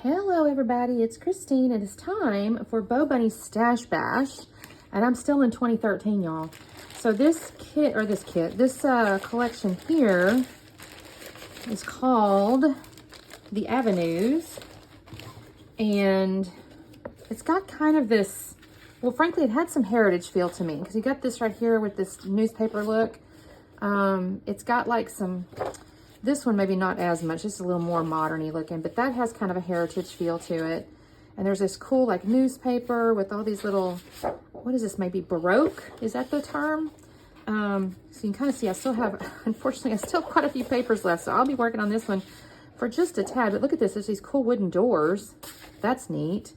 Hello everybody, it's Christine. It is time for Bo Bunny's Stash Bash, and I'm still in 2013, y'all. So this collection here is called The Avenues, and it's got kind of this, well, frankly, it had some heritage feel to me, because you got this right here with this newspaper look. It's got like some, this one maybe not as much, just a little more modern-y looking, but that has kind of a heritage feel to it. And there's this cool like newspaper with all these little, what is this, maybe Baroque? Is that the term? So you can kind of see I still have, unfortunately, I still have quite a few papers left, so I'll be working on this one for just a tad. But look at this, there's these cool wooden doors. That's neat.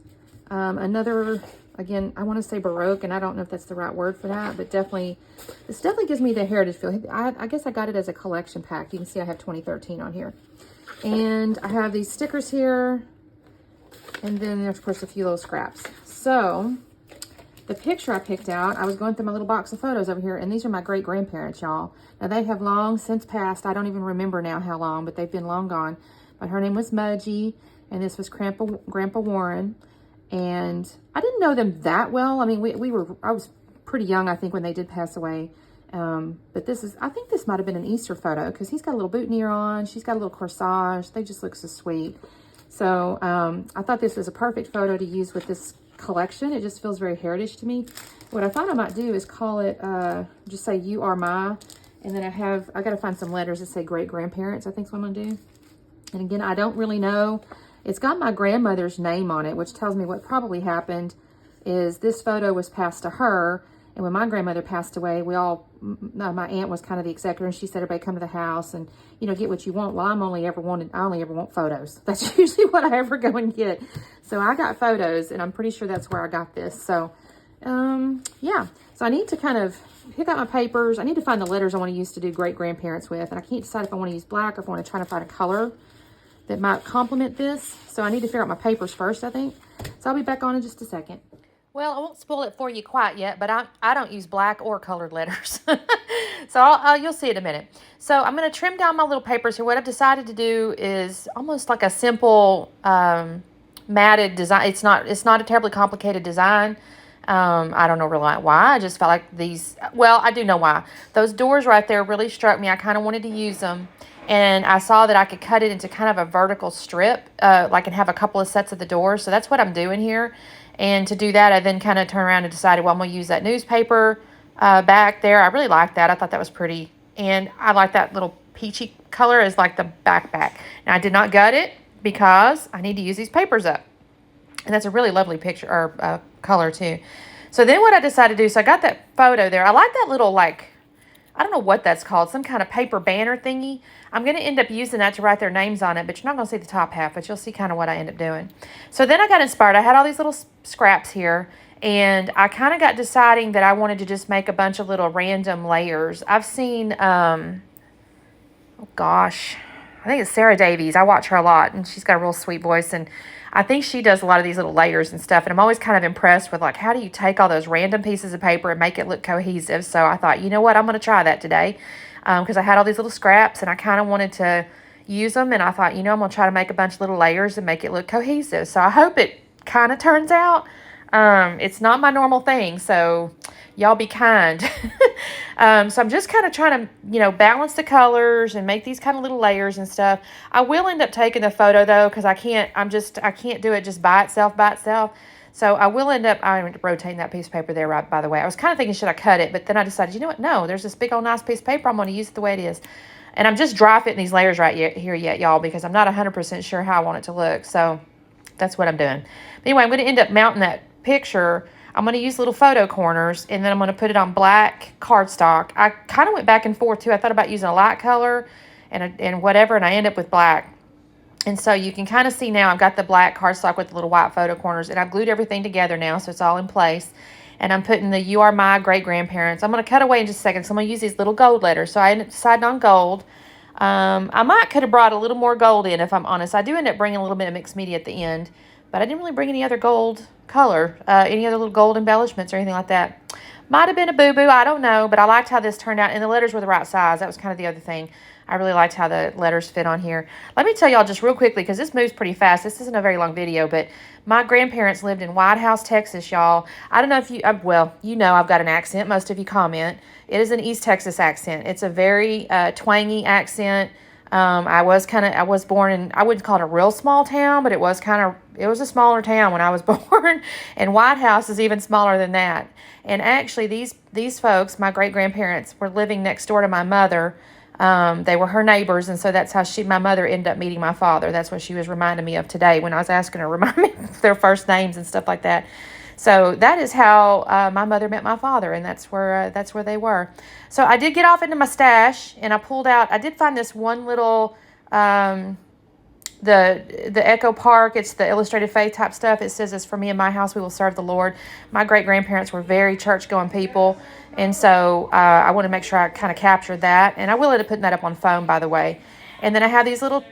Another, again, I want to say Baroque, and I don't know if that's the right word for that, but definitely, this definitely gives me the heritage feel. I guess I got it as a collection pack. You can see I have 2013 on here. And I have these stickers here, and then there's, of course, a few little scraps. So, the picture I picked out, I was going through my little box of photos over here, and these are my great-grandparents, y'all. Now, they have long since passed. I don't even remember now how long, but they've been long gone. But her name was Mudgy, and this was Grandpa Warren. And I didn't know them that well. I mean, I was pretty young, I think, when they did pass away. But I think this might have been an Easter photo, because he's got a little boutonniere on. She's got a little corsage. They just look so sweet. So I thought this was a perfect photo to use with this collection. It just feels very heritage to me. What I thought I might do is call it, just say, "You Are My," and then I got to find some letters that say great-grandparents, I think is what I'm going to do. And again, I don't really know. It's got my grandmother's name on it, which tells me what probably happened is this photo was passed to her. And when my grandmother passed away, my aunt was kind of the executor, and she said, everybody come to the house and, get what you want. Well, I only ever want photos. That's usually what I ever go and get. So I got photos, and I'm pretty sure that's where I got this. So, yeah. So I need to kind of pick out my papers. I need to find the letters I want to use to do great-grandparents with. And I can't decide if I want to use black or if I want to try to find a color that might complement this. So I need to figure out my papers first, I think. So I'll be back on in just a second. Well, I won't spoil it for you quite yet, but I don't use black or colored letters. So you'll see in a minute. So I'm going to trim down my little papers here. What I've decided to do is almost like a simple matted design. It's not a terribly complicated design. I don't know really why. I just felt like these, well, I do know why. Those doors right there really struck me. I kind of wanted to use them. And I saw that I could cut it into kind of a vertical strip, and have a couple of sets of the doors. So that's what I'm doing here. And to do that, I then kind of turned around and decided, well, I'm going to use that newspaper back there. I really liked that. I thought that was pretty. And I like that little peachy color as like the backpack. Now, I did not gut it because I need to use these papers up. And that's a really lovely picture, or color too. So then what I decided to do, so I got that photo there. I like that little, like, I don't know what that's called, some kind of paper banner thingy. I'm going to end up using that to write their names on it, but you're not going to see the top half, but you'll see kind of what I end up doing. So then I got inspired. I had all these little scraps here, and I kind of got deciding that I wanted to just make a bunch of little random layers. I've seen, oh gosh, I think it's Sarah Davies. I watch her a lot, and she's got a real sweet voice, and I think she does a lot of these little layers and stuff, and I'm always kind of impressed with, like, how do you take all those random pieces of paper and make it look cohesive? So I thought, you know what, I'm going to try that today, because I had all these little scraps, and I kind of wanted to use them, and I thought, I'm going to try to make a bunch of little layers and make it look cohesive. So I hope it kind of turns out. It's not my normal thing, so y'all be kind. So I'm just kind of trying to, balance the colors and make these kind of little layers and stuff. I will end up taking the photo though, because I can't do it just by itself. So I will end up, I'm rotating that piece of paper there, right, by the way. I was kind of thinking, should I cut it? But then I decided, you know what? No, there's this big old nice piece of paper. I'm going to use it the way it is. And I'm just dry fitting these layers right here yet, y'all, because I'm not 100% sure how I want it to look. So that's what I'm doing. But anyway, I'm going to end up mounting that picture. I'm going to use little photo corners, and then I'm going to put it on black cardstock. I kind of went back and forth, too. I thought about using a light color and whatever, and I end up with black. And so you can kind of see now I've got the black cardstock with the little white photo corners, and I've glued everything together now, so it's all in place. And I'm putting the "You Are My Great-Grandparents." I'm going to cut away in just a second, so I'm going to use these little gold letters. So I ended up deciding on gold. I could have brought a little more gold in, if I'm honest. I do end up bringing a little bit of mixed media at the end, but I didn't really bring any other gold color, any other little gold embellishments or anything like that. Might have been a boo-boo, I don't know, but I liked how this turned out, and the letters were the right size. That was kind of the other thing. I really liked how the letters fit on here. Let me tell y'all just real quickly, because this moves pretty fast. This isn't a very long video, but my grandparents lived in White House, Texas, y'all. I don't know if you, well, you know I've got an accent. Most of you comment. It is an East Texas accent. It's a very twangy accent. I was born in, I wouldn't call it a real small town, but it was a smaller town when I was born, and White House is even smaller than that. And actually, these folks, my great-grandparents, were living next door to my mother. They were her neighbors, and so that's how my mother ended up meeting my father. That's what she was reminding me of today when I was asking her to remind me of their first names and stuff like that. So that is how my mother met my father, and that's where they were. So I did get off into my stash, and I did find this one little, the Echo Park. It's the Illustrated Faith type stuff. It says, "It's for me and my house, we will serve the Lord." My great-grandparents were very church-going people, and so I want to make sure I kind of captured that. And I will end up putting that up on phone, by the way. And then I have these little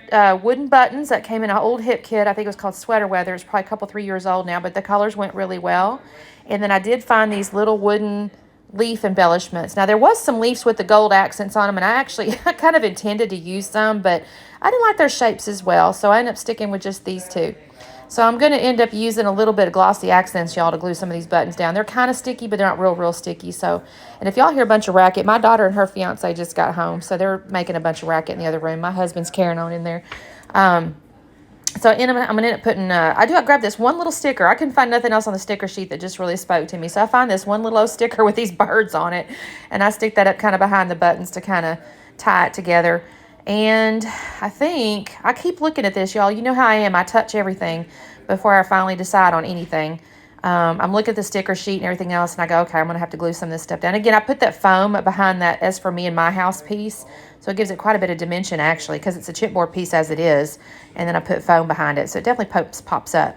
wooden buttons that came in an old hip kit. I think it was called Sweater Weather. It's probably a couple, 3 years old now, but the colors went really well. And then I did find these little wooden leaf embellishments. Now, there was some leaves with the gold accents on them, and I kind of intended to use some, but I didn't like their shapes as well, so I ended up sticking with just these two. So I'm going to end up using a little bit of glossy accents, y'all, to glue some of these buttons down. They're kind of sticky, but they're not real sticky. So, and if y'all hear a bunch of racket, my daughter and her fiance just got home, so they're making a bunch of racket in the other room. My husband's carrying on in there. So I'm going to end up putting, I grabbed this one little sticker. I couldn't find nothing else on the sticker sheet that just really spoke to me. So I find this one little old sticker with these birds on it, and I stick that up kind of behind the buttons to kind of tie it together. And I think, I keep looking at this, y'all. You know how I am. I touch everything before I finally decide on anything. I'm looking at the sticker sheet and everything else, and I go, okay, I'm going to have to glue some of this stuff down. Again, I put that foam behind that "As for me and my house" piece, so it gives it quite a bit of dimension, actually, because it's a chipboard piece as it is, and then I put foam behind it, so it definitely pops up.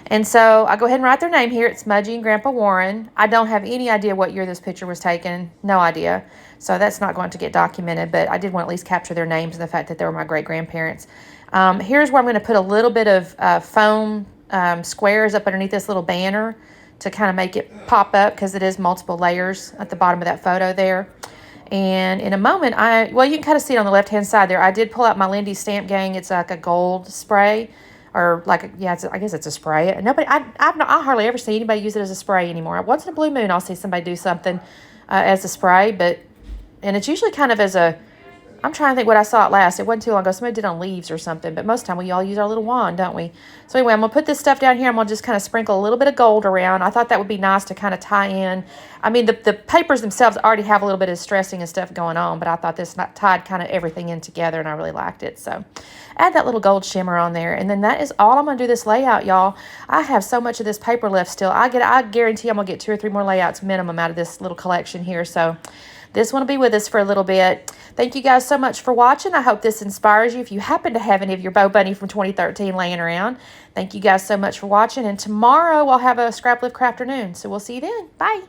And so I go ahead and write their name here. It's Smudgy and Grandpa Warren. I don't have any idea what year this picture was taken. No idea. So that's not going to get documented, but I did want to at least capture their names and the fact that they were my great-grandparents. Here's where I'm going to put a little bit of foam squares up underneath this little banner to kind of make it pop up, because it is multiple layers at the bottom of that photo there. And in a moment, you can kind of see it on the left-hand side there. I did pull out my Lindy Stamp Gang. It's like a gold spray. Or I guess it's a spray. I hardly ever see anybody use it as a spray anymore. Once in a blue moon, I'll see somebody do something as a spray, and it's usually kind of as a, I'm trying to think what I saw it last. It wasn't too long ago. Somebody did on leaves or something, but most of the time we all use our little wand, don't we? So anyway, I'm going to put this stuff down here. I'm going to just kind of sprinkle a little bit of gold around. I thought that would be nice to kind of tie in. I mean, the papers themselves already have a little bit of stressing and stuff going on, but I thought this tied kind of everything in together, and I really liked it. So add that little gold shimmer on there, and then that is all I'm going to do this layout, y'all. I have so much of this paper left still. I guarantee I'm going to get 2 or 3 more layouts minimum out of this little collection here. So this one will be with us for a little bit. Thank you guys so much for watching. I hope this inspires you. If you happen to have any of your Bo Bunny from 2013 laying around, thank you guys so much for watching. And tomorrow I'll have a Scrap Lift Crafternoon. So we'll see you then. Bye.